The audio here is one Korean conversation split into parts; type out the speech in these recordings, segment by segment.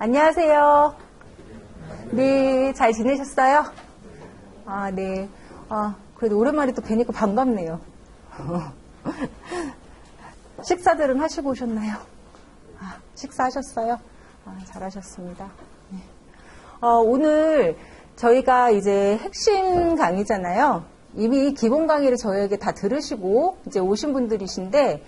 안녕하세요. 네, 잘 지내셨어요? 아, 네. 그래도 오랜만에 또 뵈니까 반갑네요. 식사들은 하시고 오셨나요? 식사하셨어요? 잘하셨습니다. 네. 오늘 저희가 이제 핵심 강의잖아요. 이미 기본 강의를 저에게 다 들으시고 이제 오신 분들이신데,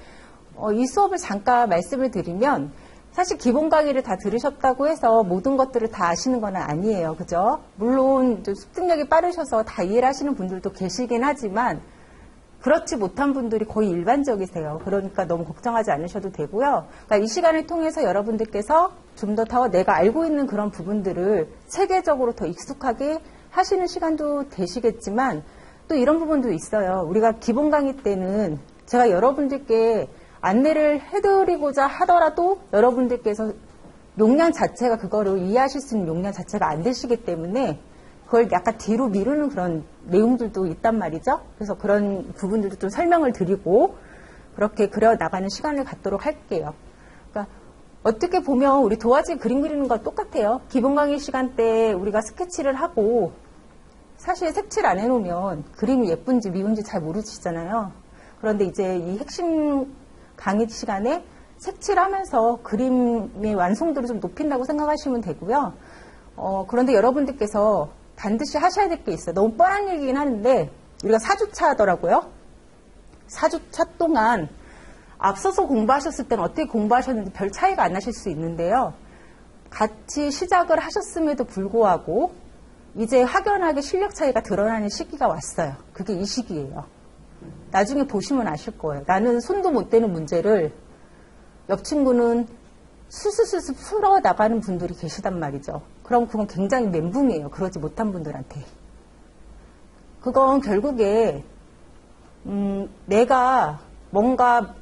이 수업을 잠깐 말씀을 드리면, 사실 기본 강의를 다 들으셨다고 해서 모든 것들을 다 아시는 건 아니에요. 그죠? 물론 좀 습득력이 빠르셔서 다 이해를 하시는 분들도 계시긴 하지만 그렇지 못한 분들이 거의 일반적이세요. 그러니까 너무 걱정하지 않으셔도 되고요. 그러니까 이 시간을 통해서 여러분들께서 좀 더 내가 알고 있는 그런 부분들을 체계적으로 더 익숙하게 하시는 시간도 되시겠지만 또 이런 부분도 있어요. 우리가 기본 강의 때는 제가 여러분들께 안내를 해드리고자 하더라도 여러분들께서 용량 자체가 그거를 이해하실 수 있는 용량 자체가 안 되시기 때문에 그걸 약간 뒤로 미루는 그런 내용들도 있단 말이죠. 그래서 그런 부분들도 좀 설명을 드리고 그렇게 그려나가는 시간을 갖도록 할게요. 그러니까 어떻게 보면 우리 도화지 그림 그리는 거 똑같아요. 기본 강의 시간 때 우리가 스케치를 하고 사실 색칠 안 해놓으면 그림이 예쁜지 미운지 잘 모르시잖아요. 그런데 이제 이 핵심 강의 시간에 색칠하면서 그림의 완성도를 좀 높인다고 생각하시면 되고요. 그런데 여러분들께서 반드시 하셔야 될 게 있어요. 너무 뻔한 얘기긴 하는데 우리가 4주차 하더라고요. 4주차 동안 앞서서 공부하셨을 때는 어떻게 공부하셨는지 별 차이가 안 나실 수 있는데요. 같이 시작을 하셨음에도 불구하고 이제 확연하게 실력 차이가 드러나는 시기가 왔어요. 그게 이 시기예요. 나중에 보시면 아실 거예요. 나는 손도 못 대는 문제를 옆 친구는 스스스스 풀어나가는 분들이 계시단 말이죠. 그럼 그건 굉장히 멘붕이에요. 그러지 못한 분들한테. 그건 결국에 내가 뭔가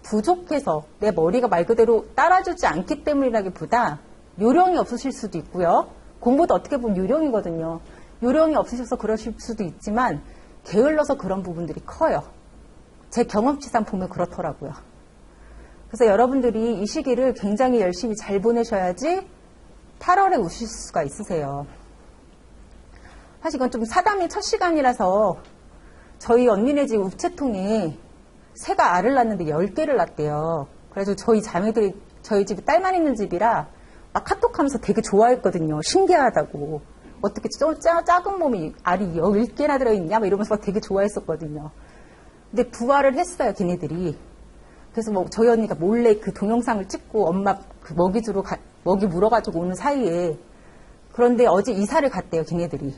부족해서 내 머리가 말 그대로 따라주지 않기 때문이라기보다 요령이 없으실 수도 있고요. 공부도 어떻게 보면 요령이거든요. 요령이 없으셔서 그러실 수도 있지만 게을러서 그런 부분들이 커요. 제 경험치상 보면 그렇더라고요. 그래서 여러분들이 이 시기를 굉장히 열심히 잘 보내셔야지 8월에 오실 수가 있으세요. 사실 이건 좀 사담이 첫 시간이라서 저희 언니네 집 우체통에 새가 알을 낳는데 10개를 낳대요. 그래서 저희 자매들이 저희 집에 딸만 있는 집이라 막 카톡하면서 되게 좋아했거든요. 신기하다고. 어떻게 작은 몸이 알이 10개나 들어있냐? 막 이러면서 되게 좋아했었거든요. 근데 부화를 했어요, 걔네들이. 그래서 뭐 저희 언니가 몰래 그 동영상을 찍고 엄마 그 먹이 물어가지고 오는 사이에 그런데 어제 이사를 갔대요, 걔네들이.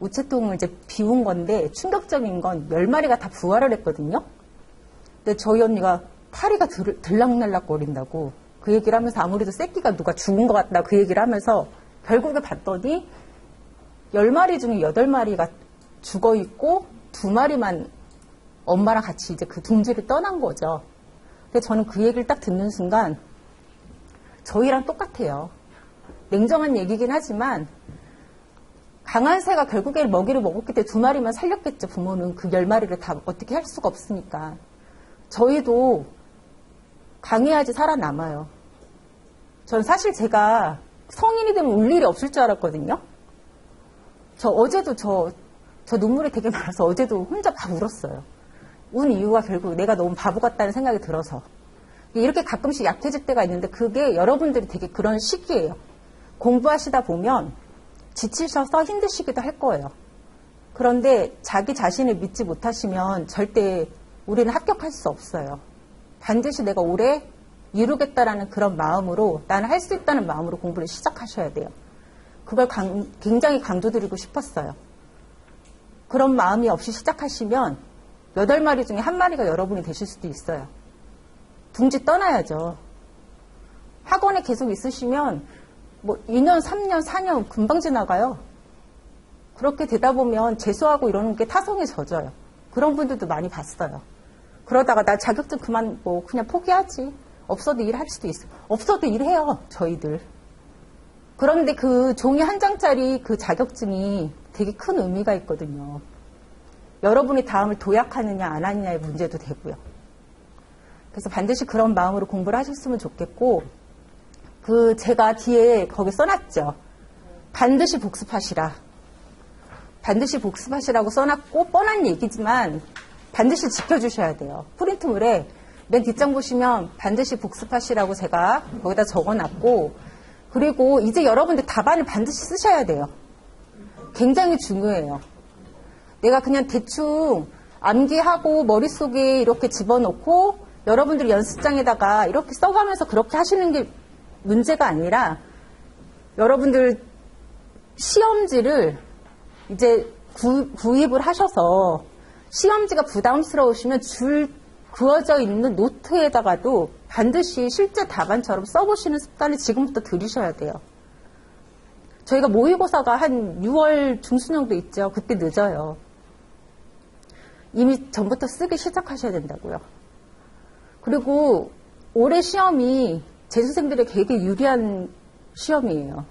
우체통을 이제 비운 건데 충격적인 건 10마리가 다 부화를 했거든요. 근데 저희 언니가 파리가 들락날락거린다고 그 얘기를 하면서 아무래도 새끼가 누가 죽은 것 같다 그 얘기를 하면서 결국에 봤더니 10마리 중에 8마리가 죽어있고 2마리만 엄마랑 같이 이제 그 둥지를 떠난 거죠. 근데 저는 그 얘기를 딱 듣는 순간 저희랑 똑같아요. 냉정한 얘기긴 하지만 강한 새가 결국에 먹이를 먹었기 때문에 2마리만 살렸겠죠. 부모는 그 10마리를 다 어떻게 할 수가 없으니까. 저희도 강해야지 살아남아요. 전 사실 제가 성인이 되면 울 일이 없을 줄 알았거든요. 어제도 저 눈물이 되게 많아서 어제도 혼자 막 울었어요. 운 이유가 결국 내가 너무 바보 같다는 생각이 들어서. 이렇게 가끔씩 약해질 때가 있는데 그게 여러분들이 되게 그런 시기예요. 공부하시다 보면 지치셔서 힘드시기도 할 거예요. 그런데 자기 자신을 믿지 못하시면 절대 우리는 합격할 수 없어요. 반드시 내가 올해 이루겠다라는 그런 마음으로 나는 할 수 있다는 마음으로 공부를 시작하셔야 돼요. 그걸 굉장히 강조드리고 싶었어요. 그런 마음이 없이 시작하시면 8마리 중에 1마리가 여러분이 되실 수도 있어요. 둥지 떠나야죠. 학원에 계속 있으시면 뭐 2년, 3년, 4년 금방 지나가요. 그렇게 되다 보면 재수하고 이러는 게 타성에 젖어요. 그런 분들도 많이 봤어요. 그러다가 나 자격증 그만 그냥 포기하지. 없어도 일할 수도 있어요. 없어도 일해요, 저희들. 그런데 그 종이 한 장짜리 그 자격증이 되게 큰 의미가 있거든요. 여러분이 다음을 도약하느냐 안 하느냐의 문제도 되고요. 그래서 반드시 그런 마음으로 공부를 하셨으면 좋겠고 제가 뒤에 거기 써놨죠. 반드시 복습하시라. 반드시 복습하시라고 써놨고, 뻔한 얘기지만 반드시 지켜주셔야 돼요. 프린트물에 맨 뒷장 보시면 반드시 복습하시라고 제가 거기다 적어놨고, 그리고 이제 여러분들 답안을 반드시 쓰셔야 돼요. 굉장히 중요해요. 내가 그냥 대충 암기하고 머릿속에 이렇게 집어넣고 여러분들 연습장에다가 이렇게 써가면서 그렇게 하시는 게 문제가 아니라, 여러분들 시험지를 이제 구입을 하셔서 시험지가 부담스러우시면 줄 그어져 있는 노트에다가도 반드시 실제 답안처럼 써보시는 습관을 지금부터 들이셔야 돼요. 저희가 모의고사가 한 6월 중순정도 있죠. 그때 늦어요. 이미 전부터 쓰기 시작하셔야 된다고요. 그리고 올해 시험이 재수생들에게 되게 유리한 시험이에요.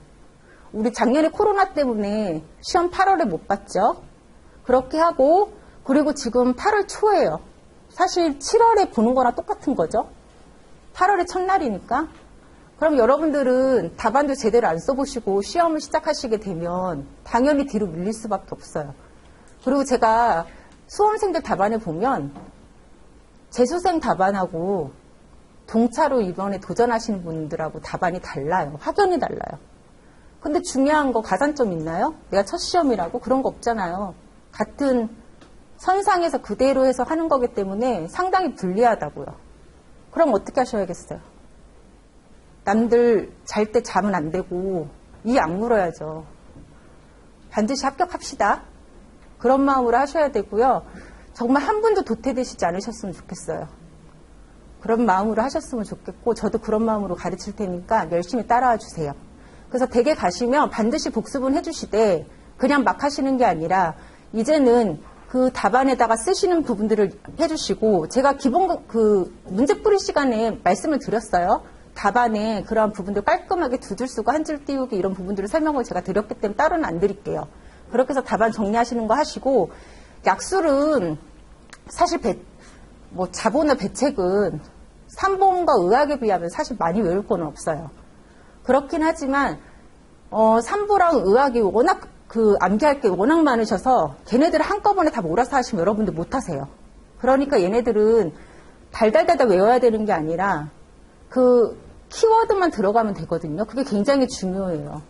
우리 작년에 코로나 때문에 시험 8월에 못 봤죠. 그렇게 하고, 그리고 지금 8월 초예요. 사실 7월에 보는 거랑 똑같은 거죠. 8월의 첫날이니까. 그럼 여러분들은 답안도 제대로 안 써보시고 시험을 시작하시게 되면 당연히 뒤로 밀릴 수밖에 없어요. 그리고 제가 수험생들 답안을 보면 재수생 답안하고 동차로 이번에 도전하시는 분들하고 답안이 달라요. 확연히 달라요. 근데 중요한 거 가산점 있나요? 내가 첫 시험이라고? 그런 거 없잖아요. 같은 선상에서 그대로 해서 하는 거기 때문에 상당히 불리하다고요. 그럼 어떻게 하셔야겠어요? 남들 잘 때 자면 안 되고 이 안 물어야죠. 반드시 합격합시다. 그런 마음으로 하셔야 되고요. 정말 한 분도 도태되시지 않으셨으면 좋겠어요. 그런 마음으로 하셨으면 좋겠고, 저도 그런 마음으로 가르칠 테니까 열심히 따라와 주세요. 그래서 댁에 가시면 반드시 복습은 해주시되 그냥 막 하시는 게 아니라 이제는 그 답안에다가 쓰시는 부분들을 해주시고, 제가 기본 문제 풀이 시간에 말씀을 드렸어요. 답안에 그러한 부분들 깔끔하게 두 줄 쓰고 한 줄 띄우기 이런 부분들을 설명을 제가 드렸기 때문에 따로는 안 드릴게요. 그렇게 해서 답안 정리하시는 거 하시고, 약술은 사실 자본의 배책은 삼본과 의학에 비하면 사실 많이 외울 건 없어요. 그렇긴 하지만 삼보랑 의학이 워낙 암기할 게 워낙 많으셔서 걔네들을 한꺼번에 다 몰아서 하시면 여러분들 못하세요. 그러니까 얘네들은 달달달달 외워야 되는 게 아니라 그 키워드만 들어가면 되거든요. 그게 굉장히 중요해요.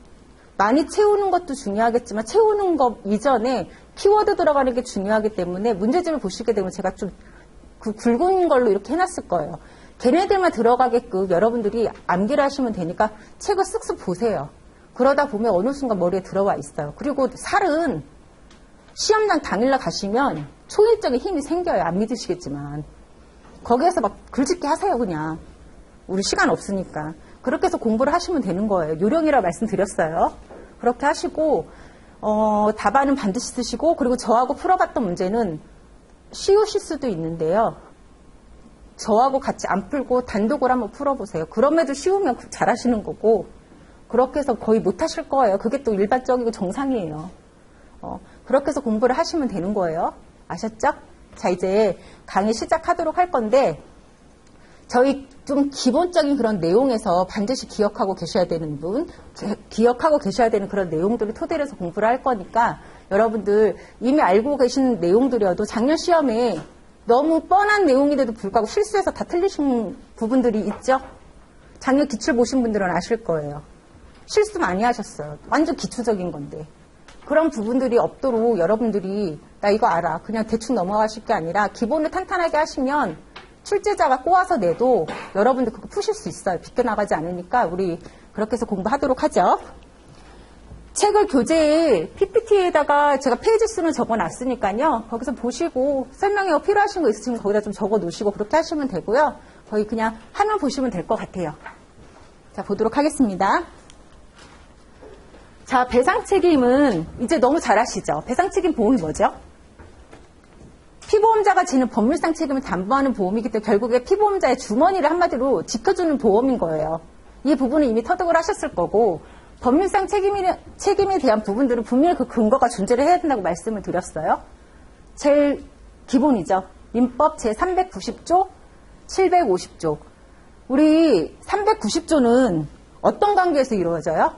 많이 채우는 것도 중요하겠지만 채우는 것 이전에 키워드 들어가는 게 중요하기 때문에 문제집을 보시게 되면 제가 좀 굵은 걸로 이렇게 해놨을 거예요. 걔네들만 들어가게끔 여러분들이 암기를 하시면 되니까 책을 쓱쓱 보세요. 그러다 보면 어느 순간 머리에 들어와 있어요. 그리고 살은 시험장 당일날 가시면 초인적인 힘이 생겨요. 안 믿으시겠지만. 거기에서 막 글짓기 하세요, 그냥. 우리 시간 없으니까. 그렇게 해서 공부를 하시면 되는 거예요. 요령이라 말씀드렸어요. 그렇게 하시고, 답안은 반드시 쓰시고, 그리고 저하고 풀어봤던 문제는 쉬우실 수도 있는데요. 저하고 같이 안 풀고 단독으로 한번 풀어보세요. 그럼에도 쉬우면 잘하시는 거고, 그렇게 해서 거의 못하실 거예요. 그게 또 일반적이고 정상이에요. 그렇게 해서 공부를 하시면 되는 거예요. 아셨죠? 자, 이제 강의 시작하도록 할 건데, 저희 좀 기본적인 그런 내용에서 반드시 기억하고 계셔야 되는 기억하고 계셔야 되는 그런 내용들을 토대로 해서 공부를 할 거니까 여러분들 이미 알고 계신 내용들이어도 작년 시험에 너무 뻔한 내용인데도 불구하고 실수해서 다 틀리신 부분들이 있죠? 작년 기출 보신 분들은 아실 거예요. 실수 많이 하셨어요. 완전 기초적인 건데. 그런 부분들이 없도록 여러분들이 나 이거 알아. 그냥 대충 넘어가실 게 아니라 기본을 탄탄하게 하시면 출제자가 꼬아서 내도 여러분들 그거 푸실 수 있어요. 비껴나가지 않으니까 우리 그렇게 해서 공부하도록 하죠. 책을 교재에 PPT에다가 제가 페이지 수는 적어놨으니까요. 거기서 보시고 설명이 필요하신 거 있으시면 거기다 좀 적어놓으시고 그렇게 하시면 되고요. 거의 그냥 화면 보시면 될 것 같아요. 자, 보도록 하겠습니다. 자, 배상책임은 이제 너무 잘 아시죠? 배상책임 보험이 뭐죠? 피보험자가 지는 법률상 책임을 담보하는 보험이기 때문에 결국에 피보험자의 주머니를 한마디로 지켜주는 보험인 거예요. 이 부분은 이미 터득을 하셨을 거고, 법률상 책임에 대한 부분들은 분명히 그 근거가 존재를 해야 된다고 말씀을 드렸어요. 제일 기본이죠. 민법 제390조, 750조. 우리 390조는 어떤 관계에서 이루어져요?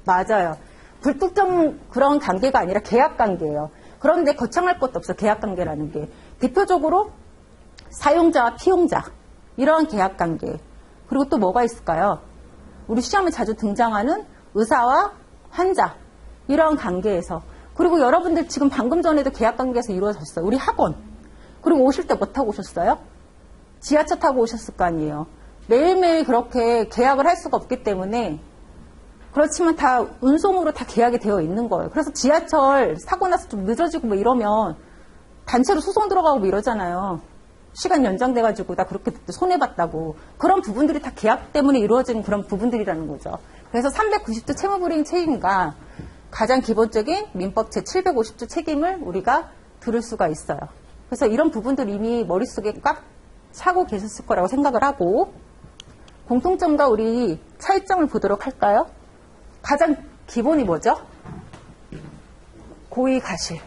맞아요. 불특정 그런 관계가 아니라 계약 관계예요. 그런데 거창할 것도 없어, 계약 관계라는 게. 대표적으로 사용자와 피용자, 이러한 계약 관계. 그리고 또 뭐가 있을까요? 우리 시험에 자주 등장하는 의사와 환자, 이러한 관계에서. 그리고 여러분들 지금 방금 전에도 계약 관계에서 이루어졌어요. 우리 학원. 그리고 오실 때 뭐 타고 오셨어요? 지하철 타고 오셨을 거 아니에요. 매일매일 그렇게 계약을 할 수가 없기 때문에, 그렇지만 다 운송으로 다 계약이 되어 있는 거예요. 그래서 지하철 사고 나서 좀 늦어지고 뭐 이러면 단체로 소송 들어가고 뭐 이러잖아요. 시간 연장돼가지고 나 그렇게 손해봤다고. 그런 부분들이 다 계약 때문에 이루어진 그런 부분들이라는 거죠. 그래서 390조 채무불이행 책임과 가장 기본적인 민법 제750조 책임을 우리가 들을 수가 있어요. 그래서 이런 부분들 이미 머릿속에 꽉 차고 계셨을 거라고 생각을 하고, 공통점과 우리 차이점을 보도록 할까요? 가장 기본이 뭐죠? 고의 가실.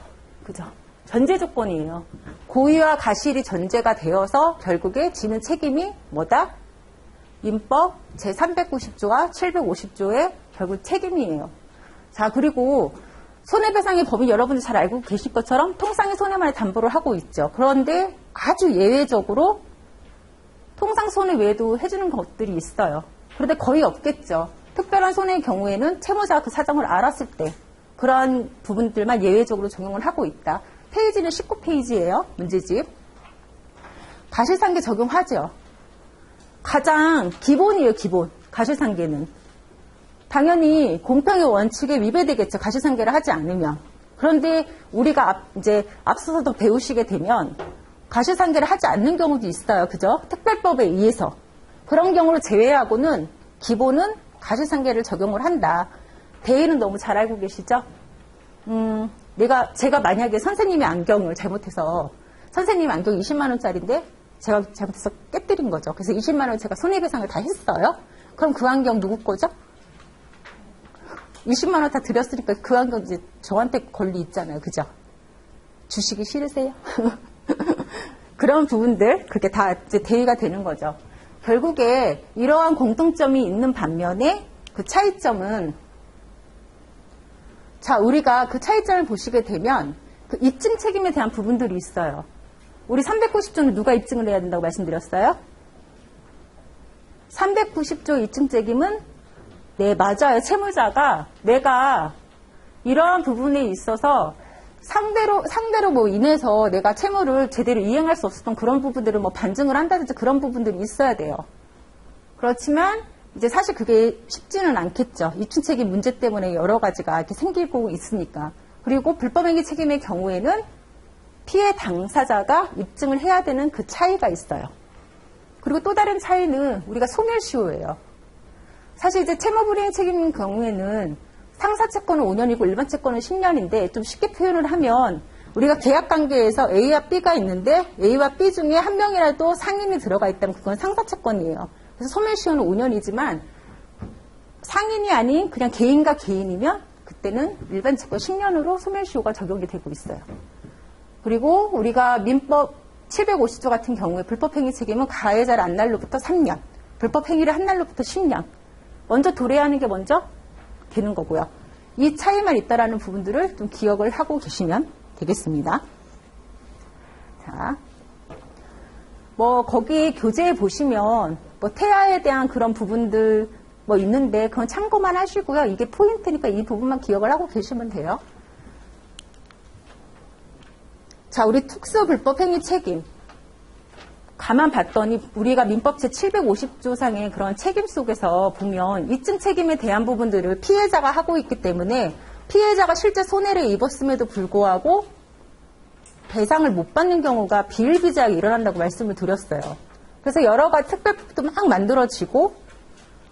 그죠? 전제 조건이에요. 고의와 가실이 전제가 되어서 결국에 지는 책임이 뭐다? 민법 제390조와 750조의 결국 책임이에요. 자, 그리고 손해배상의 범위 여러분들 잘 알고 계실 것처럼 통상의 손해만을 담보를 하고 있죠. 그런데 아주 예외적으로 통상 손해외에도 해주는 것들이 있어요. 그런데 거의 없겠죠. 특별한 손해의 경우에는 채무자가 그 사정을 알았을 때 그러한 부분들만 예외적으로 적용을 하고 있다. 페이지는 19페이지예요. 문제집. 가실상계 적용하죠. 가장 기본이에요. 기본. 가실상계는. 당연히 공평의 원칙에 위배되겠죠. 가실상계를 하지 않으면. 그런데 우리가 이제 앞서서도 배우시게 되면 가실상계를 하지 않는 경우도 있어요. 그죠? 특별법에 의해서. 그런 경우를 제외하고는 기본은 가실상계를 적용을 한다. 대의는 너무 잘 알고 계시죠? 제가 만약에 선생님의 안경을 잘못해서, 선생님 안경 20만 원짜리인데 제가 잘못해서 깨뜨린 거죠. 그래서 20만 원 제가 손해배상을 다 했어요. 그럼 그 안경 누구 거죠? 20만 원 다 드렸으니까 그 안경 이제 저한테 권리 있잖아요. 그죠? 주시기 싫으세요? 그런 부분들, 그게 다 이제 대의가 되는 거죠. 결국에 이러한 공통점이 있는 반면에 그 차이점은, 자, 우리가 그 차이점을 보시게 되면 그 입증 책임에 대한 부분들이 있어요. 우리 390조는 누가 입증을 해야 된다고 말씀드렸어요? 390조 입증 책임은, 네, 맞아요. 채무자가 내가 이러한 부분에 있어서 상대로 뭐 인해서 내가 채무를 제대로 이행할 수 없었던 그런 부분들을 뭐 반증을 한다든지 그런 부분들이 있어야 돼요. 그렇지만 이제 사실 그게 쉽지는 않겠죠. 입증 책임 문제 때문에 여러 가지가 이렇게 생기고 있으니까. 그리고 불법행위 책임의 경우에는 피해 당사자가 입증을 해야 되는 그 차이가 있어요. 그리고 또 다른 차이는 우리가 소멸시효예요. 사실 이제 채무불이행 책임인 경우에는 상사채권은 5년이고 일반 채권은 10년인데 좀 쉽게 표현을 하면 우리가 계약관계에서 A와 B가 있는데 A와 B 중에 한 명이라도 상인이 들어가 있다면 그건 상사채권이에요. 그래서 소멸시효는 5년이지만 상인이 아닌 그냥 개인과 개인이면 그때는 일반 채권 10년으로 소멸시효가 적용이 되고 있어요. 그리고 우리가 민법 750조 같은 경우에 불법행위 책임은 가해자를 한 날로부터 3년, 불법행위를 한 날로부터 10년. 먼저 도래하는 게 먼저 되는 거고요. 이 차이만 있다라는 부분들을 좀 기억을 하고 계시면 되겠습니다. 자, 뭐 거기 교재에 보시면 뭐 태아에 대한 그런 부분들 뭐 있는데 그건 참고만 하시고요. 이게 포인트니까 이 부분만 기억을 하고 계시면 돼요. 자, 우리 특수불법행위 책임. 가만 봤더니 우리가 민법 제750조상의 그런 책임 속에서 보면 입증 책임에 대한 부분들을 피해자가 하고 있기 때문에 피해자가 실제 손해를 입었음에도 불구하고 배상을 못 받는 경우가 비일비재하게 일어난다고 말씀을 드렸어요. 그래서 여러 가지 특별법도 막 만들어지고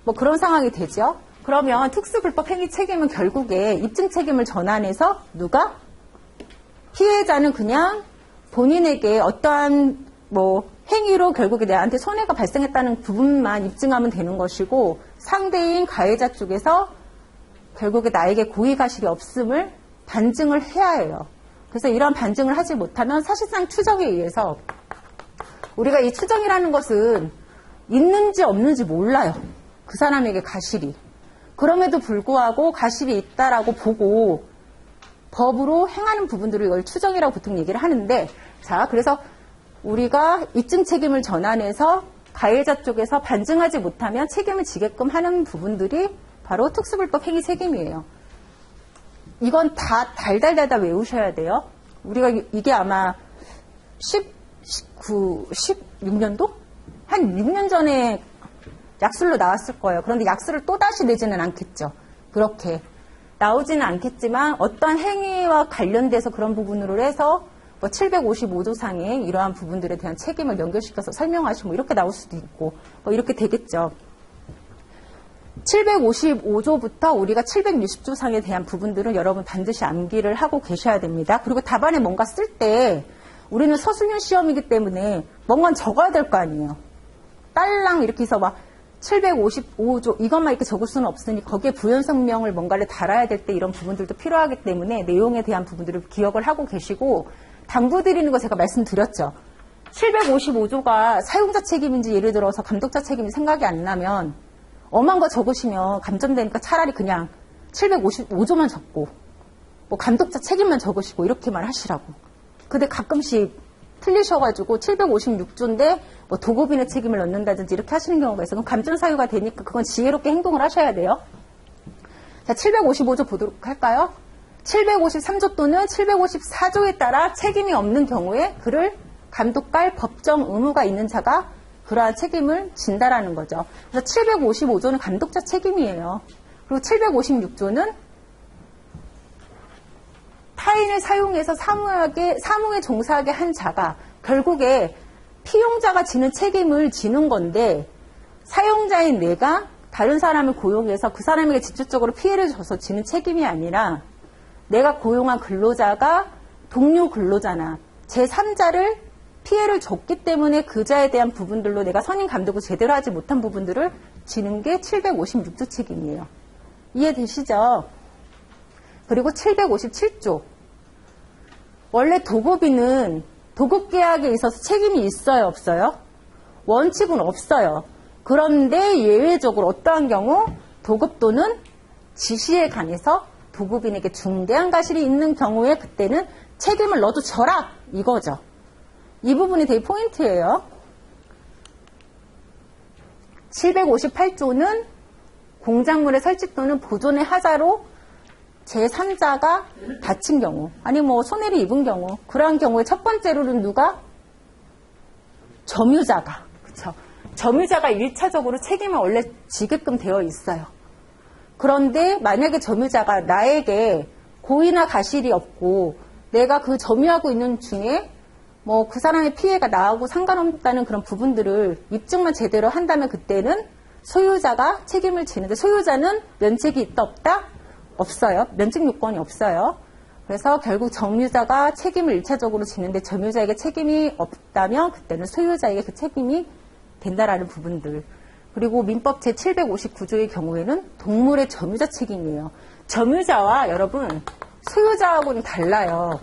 뭐 그런 상황이 되죠. 그러면 특수불법행위 책임은 결국에 입증 책임을 전환해서 누가? 피해자는 그냥 본인에게 어떠한 뭐 행위로 결국에 내한테 손해가 발생했다는 부분만 입증하면 되는 것이고 상대인 가해자 쪽에서 결국에 나에게 고의가실이 없음을 반증을 해야 해요. 그래서 이런 반증을 하지 못하면 사실상 추정에 의해서 우리가 이 추정이라는 것은 있는지 없는지 몰라요. 그 사람에게 가실이. 그럼에도 불구하고 가실이 있다라고 보고 법으로 행하는 부분들을 이걸 추정이라고 보통 얘기를 하는데, 자, 그래서 우리가 입증 책임을 전환해서 가해자 쪽에서 반증하지 못하면 책임을 지게끔 하는 부분들이 바로 특수불법 행위 책임이에요. 이건 다 달달달달 외우셔야 돼요. 우리가 이게 아마 16년도? 한 6년 전에 약술로 나왔을 거예요. 그런데 약술을 또다시 내지는 않겠죠. 그렇게 나오지는 않겠지만 어떤 행위와 관련돼서 그런 부분으로 해서 뭐 755조 상의 이러한 부분들에 대한 책임을 연결시켜서 설명하시고 이렇게 나올 수도 있고 뭐 이렇게 되겠죠. 755조부터 우리가 760조 상에 대한 부분들은 여러분 반드시 암기를 하고 계셔야 됩니다. 그리고 답안에 뭔가 쓸 때 우리는 서술형 시험이기 때문에 뭔가 적어야 될 거 아니에요. 딸랑 이렇게 해서 막 755조 이것만 이렇게 적을 수는 없으니 거기에 부연성명을 뭔가를 달아야 될 때 이런 부분들도 필요하기 때문에 내용에 대한 부분들을 기억을 하고 계시고 당부드리는 거 제가 말씀드렸죠. 755조가 사용자 책임인지 예를 들어서 감독자 책임이 생각이 안 나면 엄한 거 적으시면 감점되니까 차라리 그냥 755조만 적고 뭐 감독자 책임만 적으시고 이렇게만 하시라고. 근데 가끔씩 틀리셔가지고 756조인데 뭐 도급인의 책임을 넣는다든지 이렇게 하시는 경우가 있어요. 그럼 감점 사유가 되니까 그건 지혜롭게 행동을 하셔야 돼요. 자, 755조 보도록 할까요? 753조 또는 754조에 따라 책임이 없는 경우에 그를 감독할 법정 의무가 있는 자가 그러한 책임을 진다라는 거죠. 그래서 755조는 감독자 책임이에요. 그리고 756조는 타인을 사용해서 사무에 종사하게 한 자가 결국에 피용자가 지는 책임을 지는 건데 사용자인 내가 다른 사람을 고용해서 그 사람에게 직접적으로 피해를 줘서 지는 책임이 아니라 내가 고용한 근로자가 동료 근로자나 제3자를 피해를 줬기 때문에 그 자에 대한 부분들로 내가 선임 감독을 제대로 하지 못한 부분들을 지는 게 756조 책임이에요. 이해되시죠? 그리고 757조. 원래 도급인은 도급계약에 있어서 책임이 있어요, 없어요? 원칙은 없어요. 그런데 예외적으로 어떠한 경우 도급 또는 지시에 관해서 도급인에게 중대한 가실이 있는 경우에 그때는 책임을 너도 져라 이거죠. 이 부분이 되게 포인트예요. 758조는 공작물의 설치 또는 보존의 하자로 제3자가 다친 경우 아니 뭐 손해를 입은 경우 그러한 경우에 첫 번째로는 누가? 점유자가 그렇죠. 점유자가 1차적으로 책임을 원래 지게끔 되어 있어요. 그런데 만약에 점유자가 나에게 고의나 가실이 없고 내가 그 점유하고 있는 중에 뭐 그 사람의 피해가 나하고 상관없다는 그런 부분들을 입증만 제대로 한다면 그때는 소유자가 책임을 지는데 소유자는 면책이 있다 없다? 없어요. 면책 요건이 없어요. 그래서 결국 점유자가 책임을 1차적으로 지는데 점유자에게 책임이 없다면 그때는 소유자에게 그 책임이 된다라는 부분들. 그리고 민법 제759조의 경우에는 동물의 점유자 책임이에요. 점유자와 여러분 소유자하고는 달라요.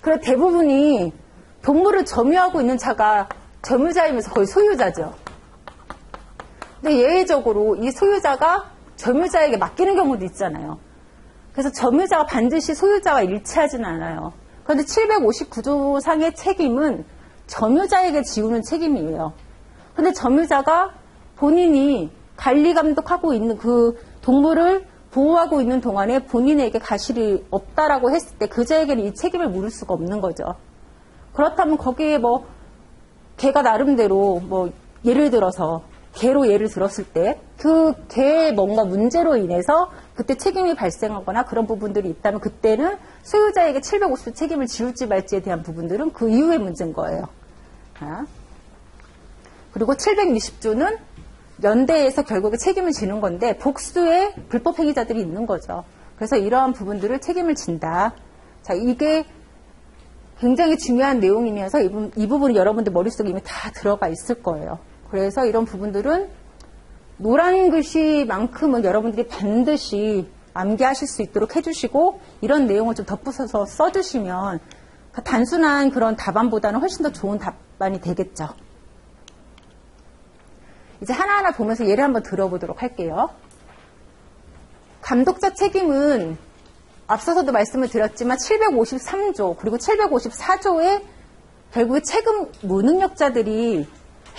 그래서 대부분이 동물을 점유하고 있는 자가 점유자이면서 거의 소유자죠. 근데 예외적으로 이 소유자가 점유자에게 맡기는 경우도 있잖아요. 그래서 점유자가 반드시 소유자와 일치하지는 않아요. 그런데 759조 상의 책임은 점유자에게 지우는 책임이에요. 근데 점유자가 본인이 관리 감독하고 있는 그 동물을 보호하고 있는 동안에 본인에게 가실이 없다라고 했을 때 그자에게는 이 책임을 물을 수가 없는 거죠. 그렇다면 거기에 뭐 개가 나름대로 뭐 예를 들어서 개로 예를 들었을 때 그 개의 뭔가 문제로 인해서 그때 책임이 발생하거나 그런 부분들이 있다면 그때는 소유자에게 750조 책임을 지울지 말지에 대한 부분들은 그 이후의 문제인 거예요. 그리고 760조는 연대에서 결국에 책임을 지는 건데 복수의 불법 행위자들이 있는 거죠. 그래서 이러한 부분들을 책임을 진다. 자, 이게 굉장히 중요한 내용이면서 이 부분이 여러분들 머릿속에 이미 다 들어가 있을 거예요. 그래서 이런 부분들은 노란 글씨만큼은 여러분들이 반드시 암기하실 수 있도록 해주시고 이런 내용을 좀 덧붙여서 써주시면 단순한 그런 답안보다는 훨씬 더 좋은 답안이 되겠죠. 이제 하나하나 보면서 예를 한번 들어보도록 할게요. 감독자 책임은 앞서서도 말씀을 드렸지만 753조 그리고 754조의 결국에 책임 무능력자들이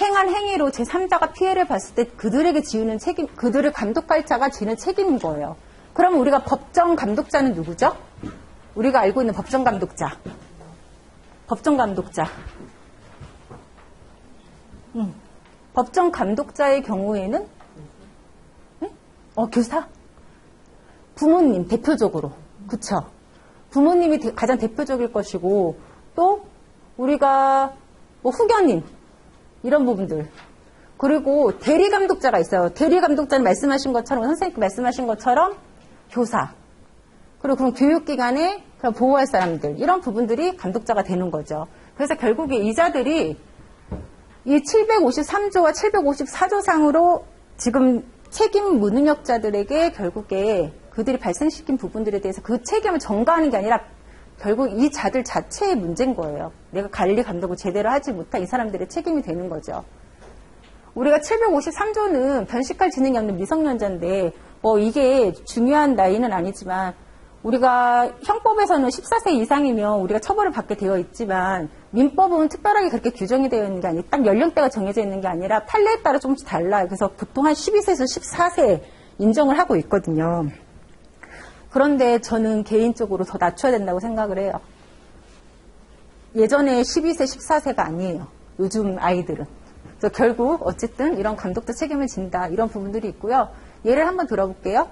행한 행위로 제3자가 피해를 봤을 때 그들에게 지우는 책임, 그들을 감독할 자가 지는 책임인 거예요. 그러면 우리가 법정 감독자는 누구죠? 우리가 알고 있는 법정 감독자. 법정 감독자. 법정 감독자의 경우에는 교사? 부모님 대표적으로. 그쵸? 부모님이 가장 대표적일 것이고 또 우리가 뭐 후견인 이런 부분들. 그리고 대리감독자가 있어요. 대리감독자는 말씀하신 것처럼 선생님께 말씀하신 것처럼 교사. 그리고 그런 교육기관에 보호할 사람들. 이런 부분들이 감독자가 되는 거죠. 그래서 결국에 이자들이 이 753조와 754조 상으로 지금 책임 무능력자들에게 결국에 그들이 발생시킨 부분들에 대해서 그 책임을 전가하는 게 아니라 결국 이 자들 자체의 문제인 거예요. 내가 관리 감독을 제대로 하지 못한 이 사람들의 책임이 되는 거죠. 우리가 753조는 변식할 지능이 없는 미성년자인데 뭐 이게 중요한 나이는 아니지만 우리가 형법에서는 14세 이상이면 우리가 처벌을 받게 되어 있지만 민법은 특별하게 그렇게 규정이 되어 있는 게 아니라 딱 연령대가 정해져 있는 게 아니라 판례에 따라 조금씩 달라요. 그래서 보통 한 12세에서 14세 인정을 하고 있거든요. 그런데 저는 개인적으로 더 낮춰야 된다고 생각을 해요. 예전에 12세, 14세가 아니에요. 요즘 아이들은. 그래서 결국 어쨌든 이런 감독자 책임을 진다. 이런 부분들이 있고요. 예를 한번 들어볼게요.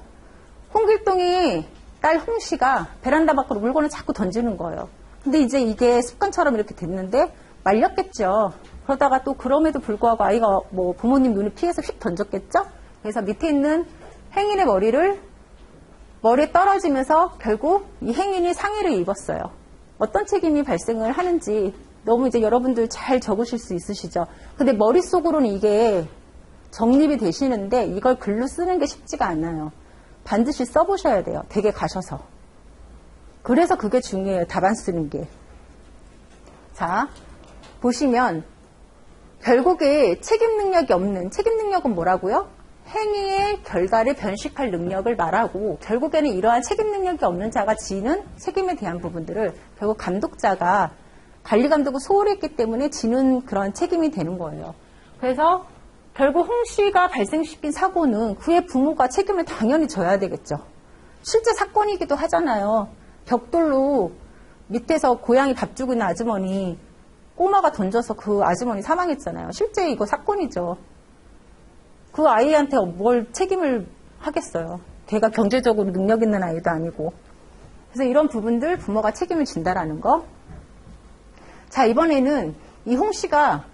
홍길동이 딸 홍씨가 베란다 밖으로 물건을 자꾸 던지는 거예요. 근데 이제 이게 습관처럼 이렇게 됐는데 말렸겠죠. 그러다가 또 그럼에도 불구하고 아이가 뭐 부모님 눈에 피해서 휙 던졌겠죠. 그래서 밑에 있는 행인의 머리에 떨어지면서 결국 이 행인이 상해를 입었어요. 어떤 책임이 발생을 하는지 너무 이제 여러분들 잘 적으실 수 있으시죠. 근데 머릿속으로는 이게 정립이 되시는데 이걸 글로 쓰는 게 쉽지가 않아요. 반드시 써보셔야 돼요. 댁에 가셔서. 그래서 그게 중요해요. 답안 쓰는 게. 자, 보시면 결국에 책임 능력이 없는, 책임 능력은 뭐라고요? 행위의 결과를 변식할 능력을 말하고 결국에는 이러한 책임 능력이 없는 자가 지는 책임에 대한 부분들을 결국 감독자가 관리 감독을 소홀히 했기 때문에 지는 그런 책임이 되는 거예요. 그래서 결국 홍 씨가 발생시킨 사고는 그의 부모가 책임을 당연히 져야 되겠죠. 실제 사건이기도 하잖아요. 벽돌로 밑에서 고양이 밥 주고 있는 아주머니 꼬마가 던져서 그 아주머니 사망했잖아요. 실제 이거 사건이죠. 그 아이한테 뭘 책임을 하겠어요. 걔가 경제적으로 능력 있는 아이도 아니고. 그래서 이런 부분들 부모가 책임을 진다라는 거. 자, 이번에는 이 홍 씨가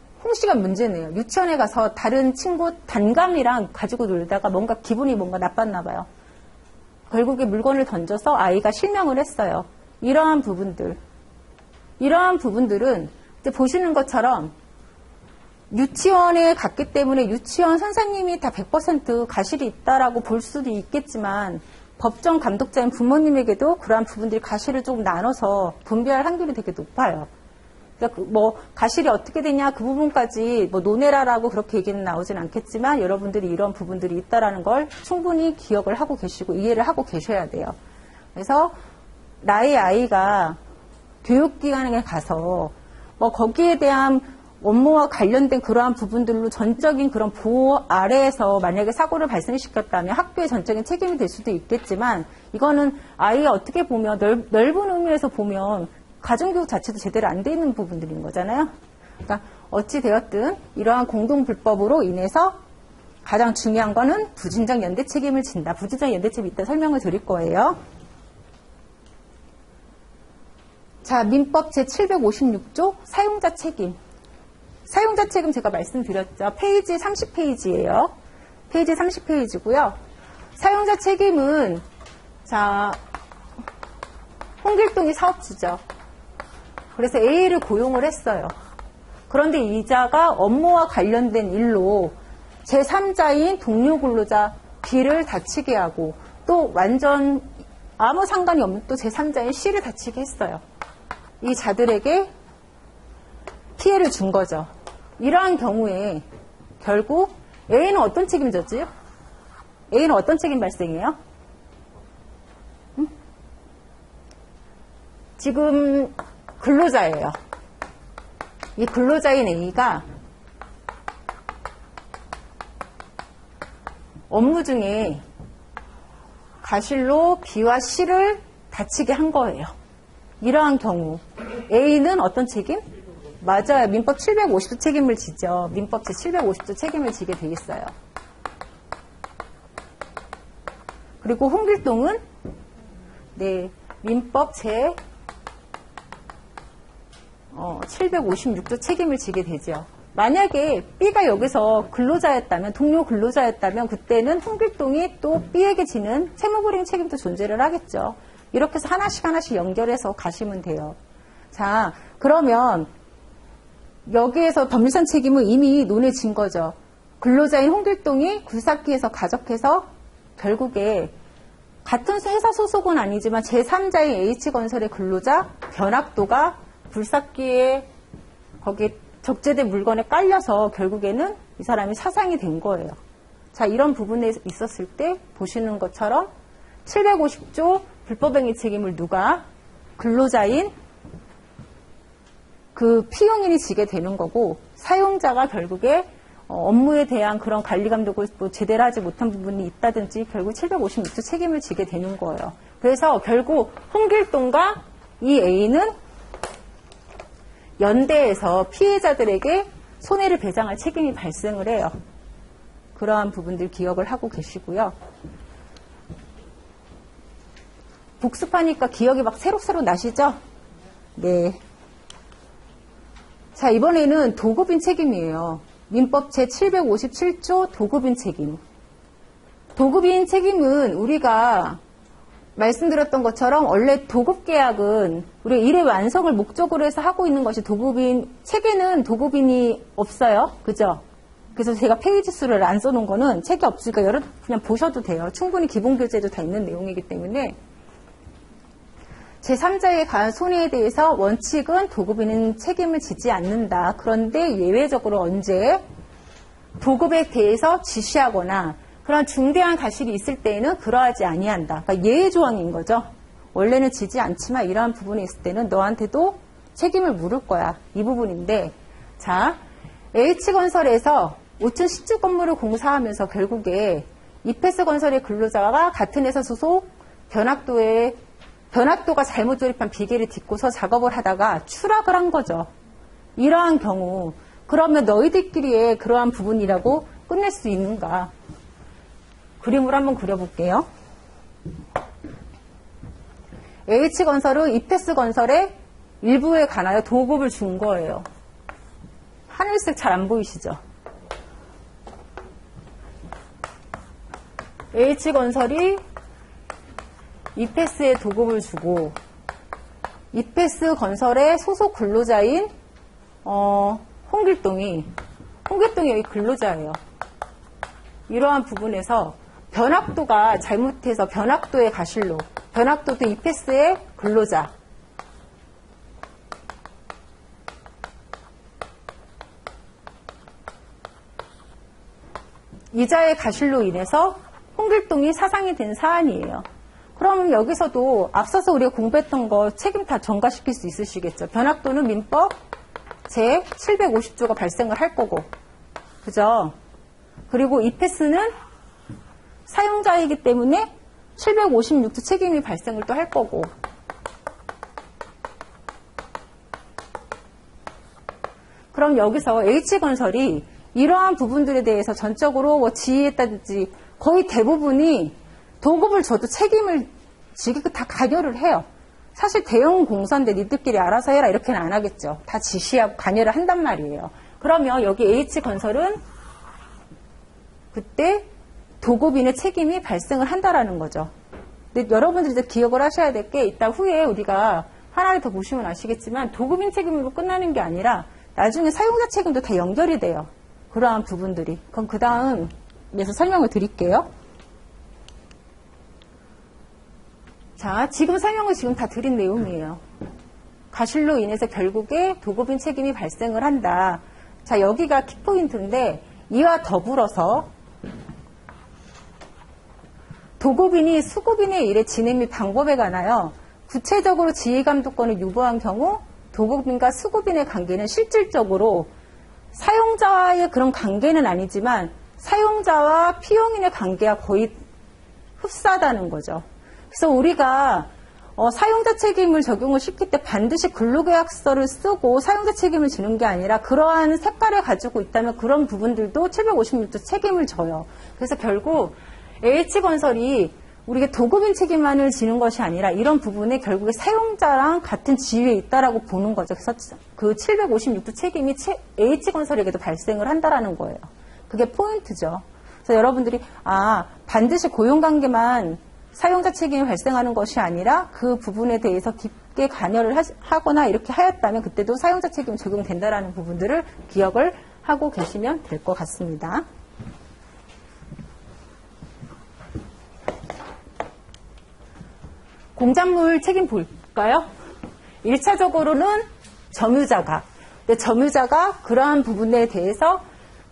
문제네요. 유치원에 가서 다른 친구 단감이랑 가지고 놀다가 기분이 뭔가 나빴나 봐요. 결국에 물건을 던져서 아이가 실명을 했어요. 이러한 부분들은 이제 보시는 것처럼 유치원에 갔기 때문에 유치원 선생님이 다 100% 가실이 있다라고 볼 수도 있겠지만 법정 감독자인 부모님에게도 그러한 부분들이 가실을 조금 나눠서 분배할 확률이 되게 높아요. 그러니까 뭐 가실이 어떻게 되냐 그 부분까지 뭐 논해라라고 그렇게 얘기는 나오진 않겠지만 여러분들이 이런 부분들이 있다라는 걸 충분히 기억을 하고 계시고 이해를 하고 계셔야 돼요. 그래서 나의 아이가 교육기관에 가서 뭐 거기에 대한 업무와 관련된 그러한 부분들로 전적인 그런 보호 아래에서 만약에 사고를 발생시켰다면 학교의 전적인 책임이 될 수도 있겠지만 이거는 아이가 어떻게 보면 넓은 의미에서 보면 가정교육 자체도 제대로 안 돼 있는 부분들인 거잖아요. 그러니까 어찌 되었든 이러한 공동불법으로 인해서 가장 중요한 거는 부진적 연대 책임을 진다. 부진적 연대 책임이 있다 설명을 드릴 거예요. 자, 민법 제756조 사용자 책임. 사용자 책임 제가 말씀드렸죠. 페이지 30페이지예요. 페이지 30페이지고요. 사용자 책임은 자, 홍길동이 사업주죠. 그래서 A를 고용을 했어요. 그런데 이자가 업무와 관련된 일로 제3자인 동료 근로자 B를 다치게 하고 또 완전 아무 상관이 없는 또 제3자인 C를 다치게 했어요. 이 자들에게 피해를 준 거죠. 이러한 경우에 결국 A는 어떤 책임졌지? A는 어떤 책임 발생해요? 지금 근로자예요. 이 근로자인 A가 업무 중에 과실로 B와 C를 다치게 한 거예요. 이러한 경우 A는 어떤 책임? 맞아요. 민법 750조 책임을 지죠. 민법 제750조 책임을 지게 돼 있어요. 그리고 홍길동은 네, 민법 제756조 책임을 지게 되죠. 만약에 B가 여기서 근로자였다면, 동료 근로자였다면 그때는 홍길동이 또 B에게 지는 채무불이행 책임도 존재를 하겠죠. 이렇게 해서 하나씩 연결해서 가시면 돼요. 자, 그러면 여기에서 법률상 책임은 이미 논해진 거죠. 근로자인 홍길동이 굴삭기에서 가적해서 결국에 같은 회사 소속은 아니지만 제3자인 H건설의 근로자 변학도가 굴삭기에 거기에 적재된 물건에 깔려서 결국에는 이 사람이 사상이 된 거예요. 자, 이런 부분에 있었을 때 보시는 것처럼 750조 불법행위 책임을 누가? 근로자인 그 피용인이 지게 되는 거고, 사용자가 결국에 업무에 대한 그런 관리 감독을 또 제대로 하지 못한 부분이 있다든지 결국 756조 책임을 지게 되는 거예요. 그래서 결국 홍길동과 이 A는 연대에서 피해자들에게 손해를 배상할 책임이 발생을 해요. 그러한 부분들 기억을 하고 계시고요. 복습하니까 기억이 막 새록새록 나시죠? 네. 자, 이번에는 도급인 책임이에요. 민법 제757조 도급인 책임. 도급인 책임은 우리가 말씀드렸던 것처럼 원래 도급계약은 우리가 일의 완성을 목적으로 해서 하고 있는 것이 도급인, 책에는 도급인이 없어요. 그죠? 그래서 제가 페이지 수를 안 써놓은 거는 책이 없으니까 그냥 보셔도 돼요. 충분히 기본교재에도 다 있는 내용이기 때문에. 제3자에 가한 손해에 대해서 원칙은 도급인은 책임을 지지 않는다. 그런데 예외적으로 언제 도급에 대해서 지시하거나 그런 중대한 과실이 있을 때에는 그러하지 아니한다. 그러니까 예외 조항인 거죠. 원래는 지지 않지만 이러한 부분이 있을 때는 너한테도 책임을 물을 거야. 이 부분인데, 자, H건설에서 5층 신축 건물을 공사하면서 결국에 이페스건설의 근로자가 같은 회사 소속 변학도가 잘못 조립한 비계를 딛고서 작업을 하다가 추락을 한 거죠. 이러한 경우 그러면 너희들끼리의 그러한 부분이라고 끝낼 수 있는가? 그림을 한번 그려볼게요. H건설은 이페스건설의 일부에 관하여 도급을 준 거예요. 하늘색 잘 안 보이시죠? H건설이 이페스에 도급을 주고 이페스건설의 소속 근로자인 홍길동이 여기 근로자예요. 이러한 부분에서 변학도가 잘못해서 변학도의 과실로 변학도도 이페스의 근로자 이자의 과실로 인해서 홍길동이 사상이 된 사안이에요. 그럼 여기서도 앞서서 우리가 공부했던 거 책임 다 전가시킬 수 있으시겠죠. 변학도는 민법 제750조가 발생을 할 거고, 그죠? 그리고 이페스는 사용자이기 때문에 756조 책임이 발생을 또 할 거고. 그럼 여기서 H건설이 이러한 부분들에 대해서 전적으로 지휘했다든지 거의 대부분이 도급을 줘도 책임을 지게 다 가결을 해요. 사실 대형 공사인데 니들끼리 알아서 해라 이렇게는 안 하겠죠. 다 지시하고 관여를 한단 말이에요. 그러면 여기 H건설은 그때 도급인의 책임이 발생을 한다라는 거죠. 근데 여러분들이 이제 기억을 하셔야 될 게 이따 후에 우리가 하나를 더 보시면 아시겠지만 도급인 책임으로 끝나는 게 아니라 나중에 사용자 책임도 다 연결이 돼요. 그러한 부분들이. 그럼 그 다음에서 설명을 드릴게요. 자, 지금 설명을 지금 다 드린 내용이에요. 과실로 인해서 결국에 도급인 책임이 발생을 한다. 자, 여기가 키포인트인데 이와 더불어서 도급인이 수급인의 일의 진행 및 방법에 관하여 구체적으로 지휘감독권을 유보한 경우 도급인과 수급인의 관계는 실질적으로 사용자와의 그런 관계는 아니지만 사용자와 피용인의 관계가 거의 흡사하다는 거죠. 그래서 우리가 사용자 책임을 적용을 시킬 때 반드시 근로계약서를 쓰고 사용자 책임을 지는 게 아니라 그러한 색깔을 가지고 있다면 그런 부분들도 756조 책임을 져요. 그래서 결국 H건설이 우리가 도급인 책임만을 지는 것이 아니라 이런 부분에 결국에 사용자랑 같은 지위에 있다라고 보는 거죠. 그래서 그 756조 책임이 H건설에게도 발생을 한다라는 거예요. 그게 포인트죠. 그래서 여러분들이 반드시 고용관계만 사용자 책임이 발생하는 것이 아니라 그 부분에 대해서 깊게 관여를 하거나 이렇게 하였다면 그때도 사용자 책임이 적용된다라는 부분들을 기억을 하고 계시면 될 것 같습니다. 공작물 책임 볼까요? 1차적으로는 점유자가. 근데 점유자가 그러한 부분에 대해서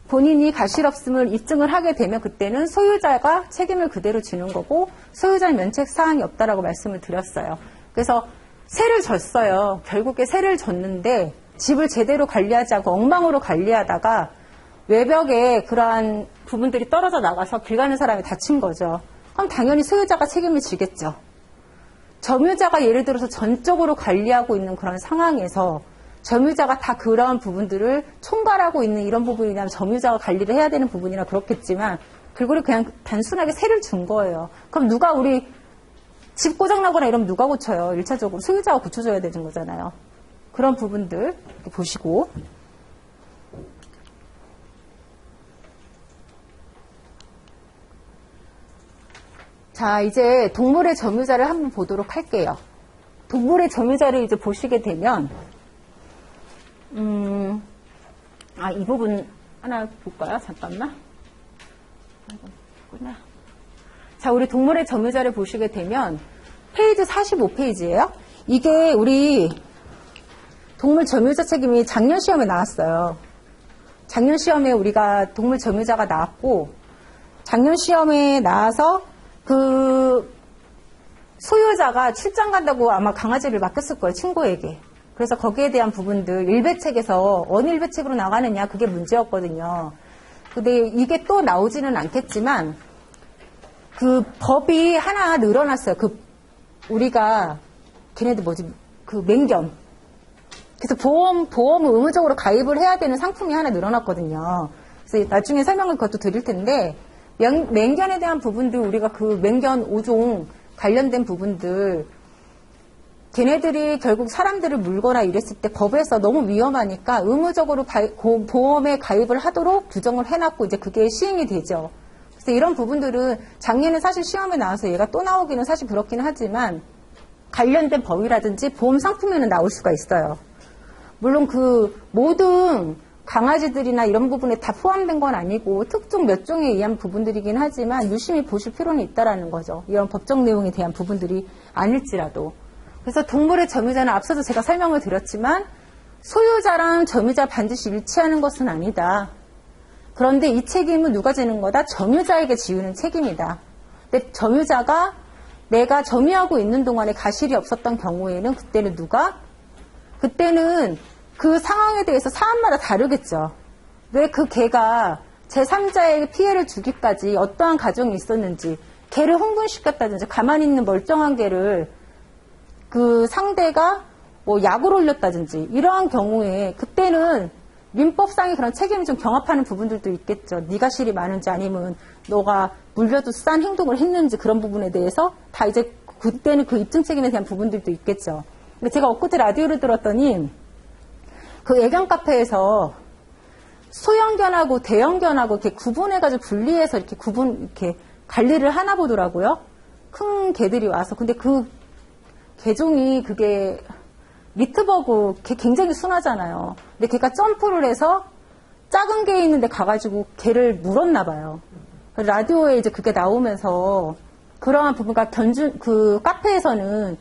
본인이 과실 없음을 입증을 하게 되면 그때는 소유자가 책임을 그대로 지는 거고 소유자는 면책 사항이 없다라고 말씀을 드렸어요. 그래서 세를 졌어요. 결국에 세를 졌는데 집을 제대로 관리하지 않고 엉망으로 관리하다가 외벽에 그러한 부분들이 떨어져 나가서 길 가는 사람이 다친 거죠. 그럼 당연히 소유자가 책임을 지겠죠. 점유자가 예를 들어서 전적으로 관리하고 있는 그런 상황에서 점유자가 다 그러한 부분들을 총괄하고 있는 이런 부분이라면 점유자가 관리를 해야 되는 부분이라 그렇겠지만 결국에 그냥 단순하게 세를 준 거예요. 그럼 누가 우리 집 고장나거나 이러면 누가 고쳐요? 1차적으로 소유자가 고쳐줘야 되는 거잖아요. 그런 부분들 보시고 자, 이제 동물의 점유자를 한번 보도록 할게요. 동물의 점유자를 이제 보시게 되면 이 부분 하나 볼까요? 잠깐만. 자, 우리 동물의 점유자를 보시게 되면 페이지 45페이지예요. 이게 우리 동물 점유자 책임이 작년 시험에 나왔어요. 작년 시험에 우리가 동물 점유자가 나왔고 작년 시험에 나와서 그 소유자가 출장 간다고 아마 강아지를 맡겼을 거예요. 친구에게. 그래서 거기에 대한 부분들 일배책에서 어느 일배책으로 나가느냐 그게 문제였거든요. 근데 이게 또 나오지는 않겠지만 그 법이 하나 늘어났어요. 그 우리가 걔네들 그 맹견. 그래서 보험을 의무적으로 가입을 해야 되는 상품이 하나 늘어났거든요. 그래서 나중에 설명을 그것도 드릴 텐데 맹견에 대한 부분들 우리가 그 맹견 5종 관련된 부분들 걔네들이 결국 사람들을 물거나 이랬을 때 법에서 너무 위험하니까 의무적으로 보험에 가입을 하도록 규정을 해놨고 이제 그게 시행이 되죠. 그래서 이런 부분들은 작년에 사실 시험에 나와서 얘가 또 나오기는 사실 그렇긴 하지만 관련된 법이라든지 보험 상품에는 나올 수가 있어요. 물론 그 모든 강아지들이나 이런 부분에 다 포함된 건 아니고 특정 몇 종에 의한 부분들이긴 하지만 유심히 보실 필요는 있다라는 거죠. 이런 법적 내용에 대한 부분들이 아닐지라도. 그래서 동물의 점유자는 앞서도 제가 설명을 드렸지만 소유자랑 점유자 반드시 일치하는 것은 아니다. 그런데 이 책임은 누가 지는 거다? 점유자에게 지우는 책임이다. 근데 점유자가 내가 점유하고 있는 동안에 과실이 없었던 경우에는 그때는 그 상황에 대해서 사안마다 다르겠죠. 왜 그 개가 제3자에게 피해를 주기까지 어떠한 과정이 있었는지 개를 흥분시켰다든지 가만히 있는 멀쩡한 개를 그 상대가 약을 올렸다든지 이러한 경우에 그때는 민법상의 그런 책임이 좀 경합하는 부분들도 있겠죠. 네가 실이 많은지 아니면 너가 물려두싼 행동을 했는지 그런 부분에 대해서 다 이제 그때는 그 입증 책임에 대한 부분들도 있겠죠. 근데 제가 엊그제 라디오를 들었더니 그 애견 카페에서 소형견하고 대형견하고 이렇게 구분해가지고 분리해서 이렇게 관리를 하나 보더라고요. 큰 개들이 와서. 근데 그 개종이 그게 미트버그 걔 굉장히 순하잖아요. 근데 걔가 점프를 해서 작은 개 있는데 가가지고 걔를 물었나 봐요. 라디오에 이제 그게 나오면서 그러한 부분과 그 카페에서는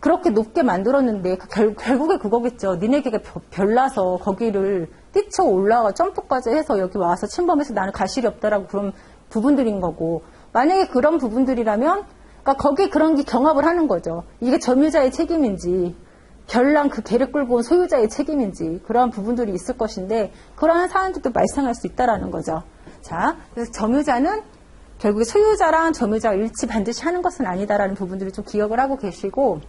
그렇게 높게 만들었는데 결국에 그거겠죠. 니네에게 별나서 거기를 뛰쳐 올라가 점프까지 해서 여기 와서 침범해서 나는 가실이 없다라고 그런 부분들인 거고, 만약에 그런 부분들이라면 그러니까 거기 그런 게 경합을 하는 거죠. 이게 점유자의 책임인지 별난 그 개를 끌고 온 소유자의 책임인지 그러한 부분들이 있을 것인데, 그러한 사안들도 발생할 수 있다라는 거죠. 자, 그래서 점유자는 결국에 소유자랑 점유자가 일치 반드시 하는 것은 아니다라는 부분들을 좀 기억을 하고 계시고,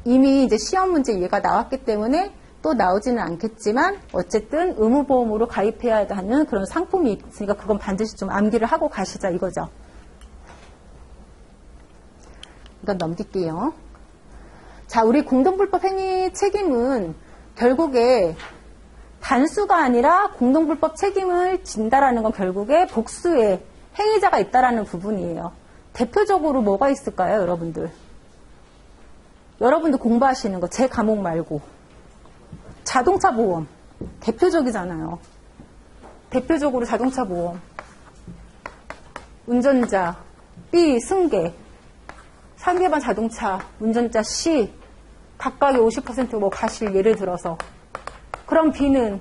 이미 이제 시험 문제 이해가 나왔기 때문에 또 나오지는 않겠지만 어쨌든 의무보험으로 가입해야 하는 그런 상품이 있으니까 그건 반드시 좀 암기를 하고 가시자 이거죠. 이건 넘길게요. 자, 우리 공동불법 행위 책임은 결국에 단수가 아니라 공동불법 책임을 진다라는 건 결국에 복수의 행위자가 있다라는 부분이에요. 대표적으로 뭐가 있을까요, 여러분들? 여러분들 공부하시는 거, 제 과목 말고. 자동차 보험. 대표적이잖아요. 대표적으로 자동차 보험. 운전자, B, 승계. 상대방 자동차, 운전자 C. 각각의 50% 가실, 예를 들어서. 그럼 B는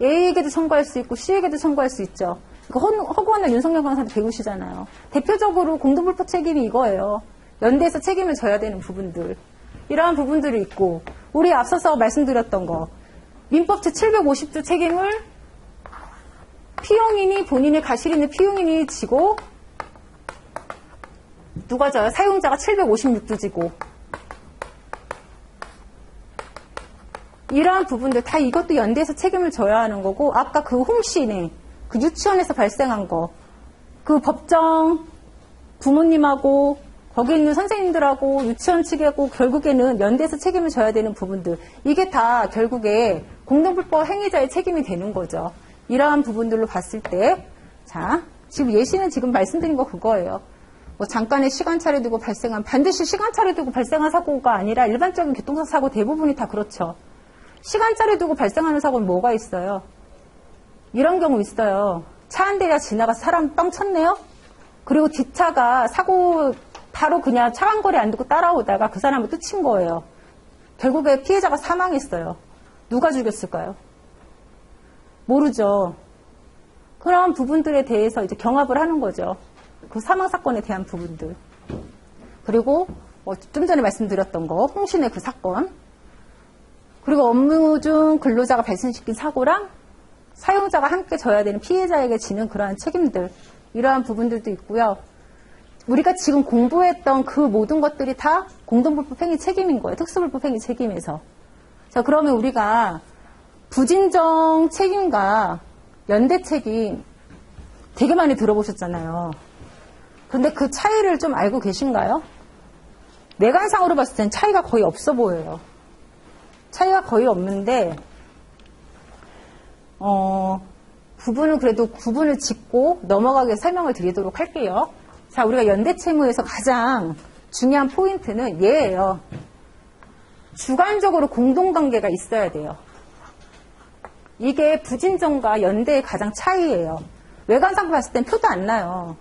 A에게도 청구할 수 있고 C에게도 청구할 수 있죠. 허구한 윤석열 강사한테 배우시잖아요. 대표적으로 공동불법 책임이 이거예요. 연대에서 책임을 져야 되는 부분들. 이러한 부분들이 있고, 우리 앞서서 말씀드렸던 거, 민법 제750조 책임을 피용인이 본인의 가실 있는 피용인이 지고, 누가 져요? 사용자가 756조 지고. 이러한 부분들 다 이것도 연대에서 책임을 져야 하는 거고, 아까 그 홍씨네, 그 유치원에서 발생한 거, 그 법정 부모님하고 거기 있는 선생님들하고 유치원 측하고 결국에는 연대에서 책임을 져야 되는 부분들, 이게 다 결국에 공동불법 행위자의 책임이 되는 거죠. 이러한 부분들로 봤을 때, 자, 지금 예시는 지금 말씀드린 거 그거예요. 뭐 잠깐의 시간차를 두고 발생한, 반드시 시간차를 두고 발생한 사고가 아니라 일반적인 교통사고 사고 대부분이 다 그렇죠. 시간차를 두고 발생하는 사고는 뭐가 있어요? 이런 경우 있어요. 차 한 대가 지나가서 사람 빵 쳤네요? 그리고 뒷차가 사고 바로 그냥 차간 거리 안 두고 따라오다가 그 사람을 또 친 거예요. 결국에 피해자가 사망했어요. 누가 죽였을까요? 모르죠. 그런 부분들에 대해서 이제 경합을 하는 거죠. 그 사망 사건에 대한 부분들. 그리고 좀 전에 말씀드렸던 거, 홍신의 그 사건. 그리고 업무 중 근로자가 발생시킨 사고랑 사용자가 함께 져야 되는 피해자에게 지는 그러한 책임들, 이러한 부분들도 있고요. 우리가 지금 공부했던 그 모든 것들이 다 공동불법 행위 책임인 거예요. 특수불법 행위 책임에서. 자, 그러면 우리가 부진정 책임과 연대 책임 되게 많이 들어보셨잖아요. 근데 그 차이를 좀 알고 계신가요? 내관상으로 봤을 땐 차이가 거의 없어 보여요. 차이가 거의 없는데, 부분은 그래도 구분을 짓고 넘어가기 위해서 설명을 드리도록 할게요. 자, 우리가 연대채무에서 가장 중요한 포인트는 얘예요. 주관적으로 공동관계가 있어야 돼요. 이게 부진정과 연대의 가장 차이예요. 외관상 봤을 땐 표도 안 나요.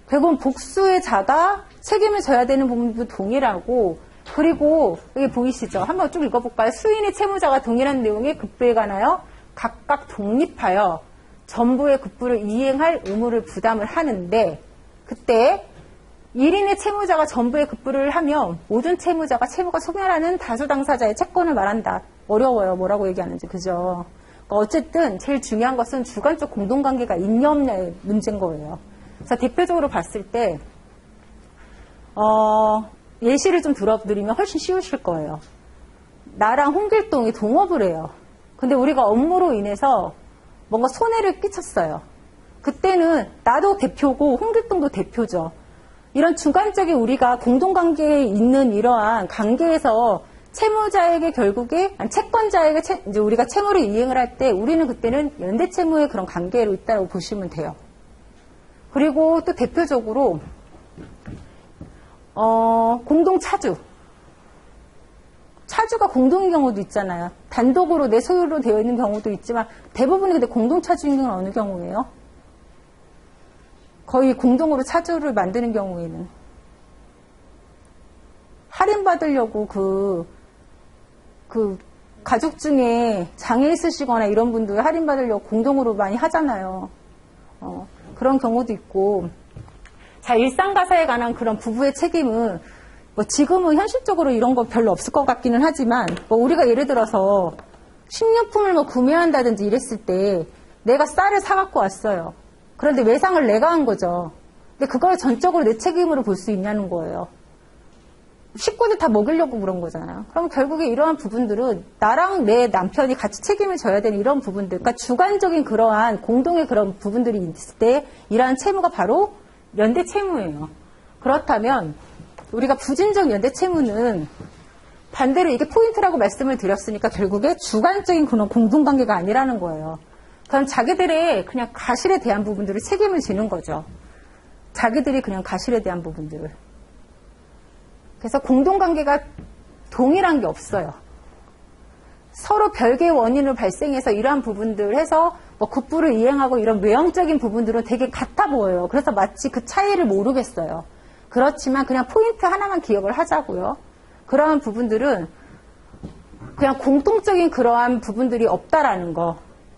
결국은 복수의 자가 책임을 져야 되는 부분도 동일하고, 그리고 여기 보이시죠? 한번 쭉 읽어볼까요? 수인의 채무자가 동일한 내용의 급부에 관하여 각각 독립하여 전부의 급부를 이행할 의무를 부담을 하는데, 그때 1인의 채무자가 전부의 급부를 하면 모든 채무자가 채무가 소멸하는 다수 당사자의 채권을 말한다. 어려워요. 뭐라고 얘기하는지. 그죠? 그러니까 어쨌든 제일 중요한 것은 주관적 공동관계가 있냐 없냐의 문제인 거예요. 그래서 대표적으로 봤을 때 예시를 좀 들어드리면 훨씬 쉬우실 거예요. 나랑 홍길동이 동업을 해요. 근데 우리가 업무로 인해서 뭔가 손해를 끼쳤어요. 그때는 나도 대표고 홍길동도 대표죠. 이런 주관적인 우리가 공동관계에 있는 이러한 관계에서 채무자에게 결국에, 채권자에게 이제 우리가 채무를 이행을 할 때 우리는 그때는 연대채무의 그런 관계로 있다고 보시면 돼요. 그리고 또 대표적으로 공동차주. 차주가 공동인 경우도 있잖아요. 단독으로 내 소유로 되어 있는 경우도 있지만 대부분이 근데 공동차주인 경우는 어느 경우예요? 거의 공동으로 차주를 만드는 경우에는 받으려고 가족 중에 장애 있으시거나 이런 분들 할인 받으려고 공동으로 많이 하잖아요. 그런 경우도 있고. 자, 일상가사에 관한 그런 부부의 책임은 뭐 지금은 현실적으로 이런 거 별로 없을 것 같기는 하지만 뭐 우리가 예를 들어서 식료품을 뭐 구매한다든지 이랬을 때 내가 쌀을 사갖고 왔어요. 그런데 외상을 내가 한 거죠. 근데 그걸 전적으로 내 책임으로 볼 수 있냐는 거예요. 식구들 다 먹이려고 그런 거잖아요. 그럼 결국에 이러한 부분들은 나랑 내 남편이 같이 책임을 져야 되는 이런 부분들, 그러니까 주관적인 그러한 공동의 그런 부분들이 있을 때 이러한 채무가 바로 연대 채무예요. 그렇다면 우리가 부진적 연대 채무는 반대로 이게 포인트라고 말씀을 드렸으니까 결국에 주관적인 그런 공동관계가 아니라는 거예요. 그럼 자기들의 그냥 가실에 대한 부분들을 책임을 지는 거죠. 자기들이 그냥 가실에 대한 부분들을. 그래서 공동관계가 동일한 게 없어요. 서로 별개의 원인으로 발생해서 이러한 부분들 해서 뭐 국부를 이행하고 이런 외형적인 부분들은 되게 같아 보여요. 그래서 마치 그 차이를 모르겠어요. 그렇지만 그냥 포인트 하나만 기억을 하자고요. 그러한 부분들은 그냥 공통적인 그러한 부분들이 없다라는 거.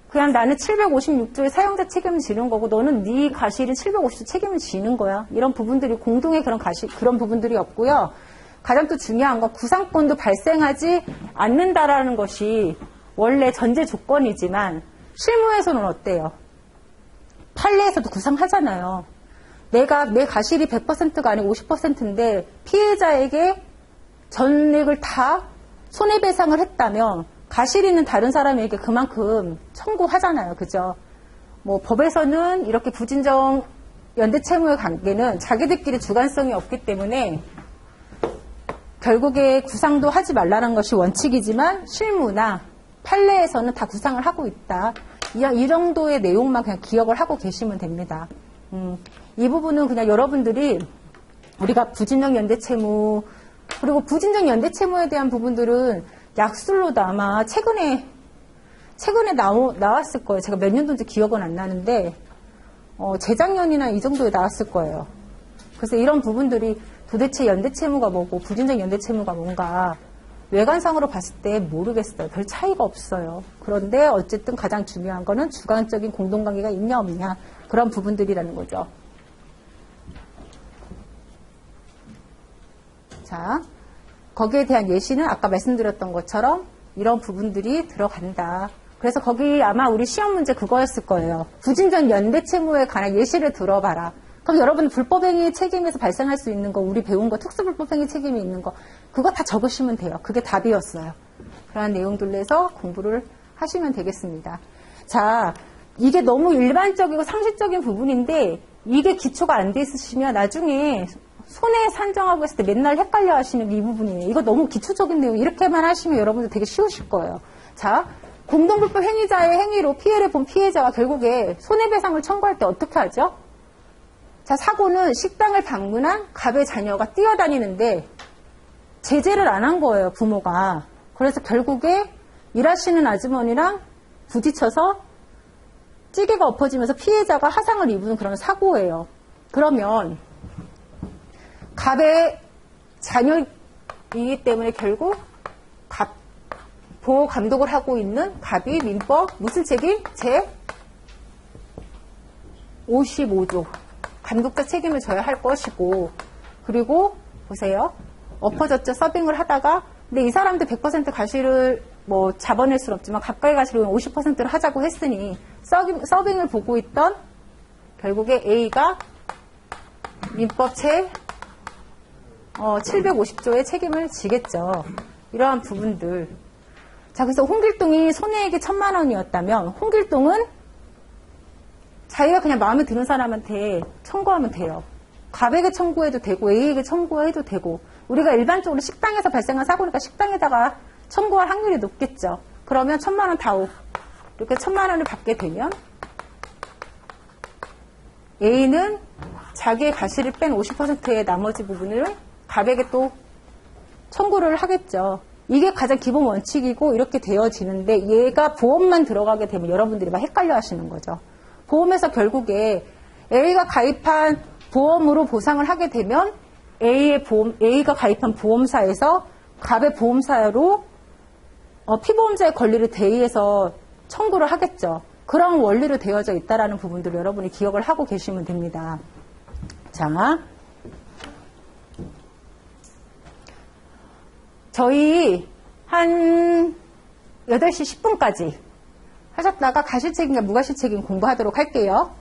그냥 나는 756조의 사용자 책임을 지는 거고 너는 네 가실인 750조 책임을 지는 거야. 이런 부분들이 공동의 그런 부분들이 없고요. 가장 또 중요한 건 구상권도 발생하지 않는다라는 것이 원래 전제 조건이지만 실무에서는 어때요? 판례에서도 구상하잖아요. 내 가실이 100%가 아니고 50%인데 피해자에게 전액을 다 손해배상을 했다면 가실 있는 다른 사람에게 그만큼 청구하잖아요. 그죠? 뭐 법에서는 이렇게 부진정 연대채무의 관계는 자기들끼리 주관성이 없기 때문에 결국에 구상도 하지 말라는 것이 원칙이지만 실무나 판례에서는 다 구상을 하고 있다. 이 정도의 내용만 그냥 기억을 하고 계시면 됩니다. 이 부분은 그냥 여러분들이 우리가 부진정 연대채무 그리고 부진정 연대채무에 대한 부분들은 약술로도 아마 최근에 나왔을 거예요. 제가 몇 년도인지 기억은 안 나는데 재작년이나 이 정도에 나왔을 거예요. 그래서 이런 부분들이 도대체 연대채무가 뭐고 부진정 연대채무가 뭔가 외관상으로 봤을 때 모르겠어요. 별 차이가 없어요. 그런데 어쨌든 가장 중요한 거는 주관적인 공동관계가 있냐 없냐 그런 부분들이라는 거죠. 자, 거기에 대한 예시는 아까 말씀드렸던 것처럼 이런 부분들이 들어간다. 그래서 거기 아마 우리 시험 문제 그거였을 거예요. 부진정 연대채무에 관한 예시를 들어봐라. 그럼 여러분 불법행위 책임에서 발생할 수 있는 거 우리 배운 거 특수불법행위 책임이 있는 거 그거 다 적으시면 돼요. 그게 답이었어요. 그러한 내용들로 해서 공부를 하시면 되겠습니다. 자, 이게 너무 일반적이고 상식적인 부분인데 이게 기초가 안 돼 있으시면 나중에 손해 산정하고 했을 때 맨날 헷갈려 하시는 이 부분이에요. 이거 너무 기초적인 내용 이렇게만 하시면 여러분들 되게 쉬우실 거예요. 자, 공동불법 행위자의 행위로 피해를 본 피해자가 결국에 손해배상을 청구할 때 어떻게 하죠? 자, 사고는 식당을 방문한 갑의 자녀가 뛰어다니는데 제재를 안 한 거예요, 부모가. 그래서 결국에 일하시는 아주머니랑 부딪혀서 찌개가 엎어지면서 피해자가 화상을 입은 그런 사고예요. 그러면 갑의 자녀이기 때문에 결국 보호 감독을 하고 있는 갑이 민법 무슨 책임? 제 55조. 감독자 책임을 져야 할 것이고, 그리고 보세요. 엎어졌죠. 서빙을 하다가, 근데 이 사람들 100% 가실을 뭐 잡아낼 수는 없지만 가까이 가실을 50%를 하자고 했으니 서빙을 보고 있던 결국에 A가 민법 제 750조의 책임을 지겠죠. 이러한 부분들. 자, 그래서 홍길동이 손해액이 1,000만 원이었다면 홍길동은 자기가 그냥 마음에 드는 사람한테 청구하면 돼요. 갑에게 청구해도 되고 A에게 청구해도 되고 우리가 일반적으로 식당에서 발생한 사고니까 식당에다가 청구할 확률이 높겠죠. 그러면 1,000만 원 다오. 이렇게 1,000만 원을 받게 되면 A는 자기의 가실을 뺀 50%의 나머지 부분을 갑에게 또 청구를 하겠죠. 이게 가장 기본 원칙이고 이렇게 되어지는데 얘가 보험만 들어가게 되면 여러분들이 막 헷갈려 하시는 거죠. 보험에서 결국에 A가 가입한 보험으로 보상을 하게 되면 A가 가입한 보험사에서 갑의 보험사로 피보험자의 권리를 대의해서 청구를 하겠죠. 그런 원리로 되어져 있다라는 부분들을 여러분이 기억을 하고 계시면 됩니다. 자, 저희 한 8시 10분까지 하셨다가 가실책임과 무가실책임 공부하도록 할게요.